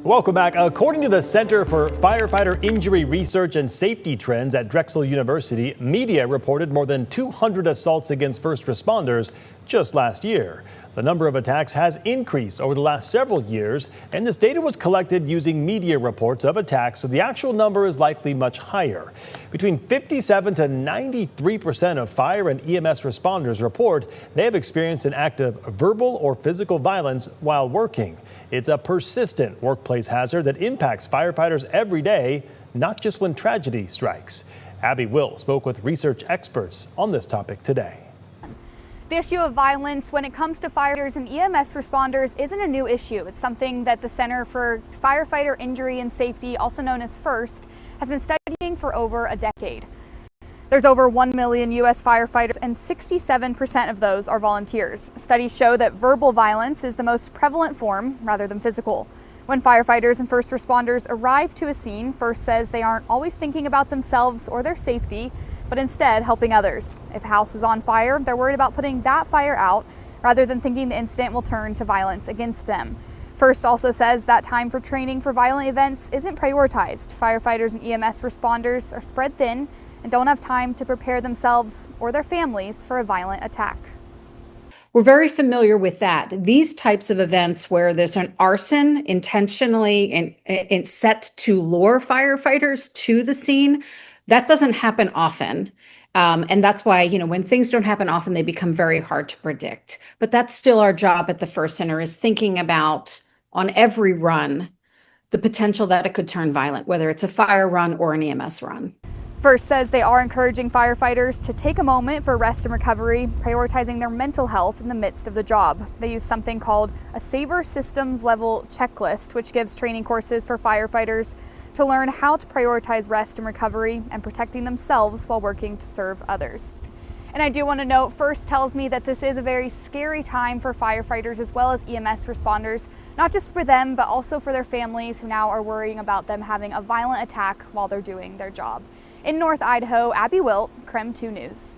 Welcome back. According to the Center for Firefighter Injury Research and Safety Trends at Drexel University, media reported more than 200 assaults against first responders just last year. The number of attacks has increased over the last several years, and this data was collected using media reports of attacks, so the actual number is likely much higher. Between 57 to 93% of fire and EMS responders report they have experienced an act of verbal or physical violence while working. It's a persistent workplace hazard that impacts firefighters every day, not just when tragedy strikes. Abby Will spoke with research experts on this topic today. The issue of violence when it comes to firefighters and EMS responders isn't a new issue. It's something that the Center for Firefighter Injury and Safety, also known as FIRST, has been studying for over a decade. There's over 1 million U.S. firefighters, and 67% of those are volunteers. Studies show that verbal violence is the most prevalent form rather than physical. When firefighters and first responders arrive to a scene, FIRST says they aren't always thinking about themselves or their safety, but instead helping others. If a house is on fire, they're worried about putting that fire out rather than thinking the incident will turn to violence against them. FIRST also says that time for training for violent events isn't prioritized. Firefighters and EMS responders are spread thin and don't have time to prepare themselves or their families for a violent attack. We're very familiar with that. These types of events where there's an arson intentionally and set to lure firefighters to the scene, that doesn't happen often. And that's why, when things don't happen often, they become very hard to predict. But that's still our job at the FIRST Center, is thinking about, on every run, the potential that it could turn violent, whether it's a fire run or an EMS run. FIRST says they are encouraging firefighters to take a moment for rest and recovery, prioritizing their mental health in the midst of the job. They use something called a Saver Systems Level Checklist, which gives training courses for firefighters to learn how to prioritize rest and recovery and protecting themselves while working to serve others. And I do want to note, FIRST tells me that this is a very scary time for firefighters as well as EMS responders, not just for them, but also for their families who now are worrying about them having a violent attack while they're doing their job. In North Idaho, Abby Wilt, KREM 2 News.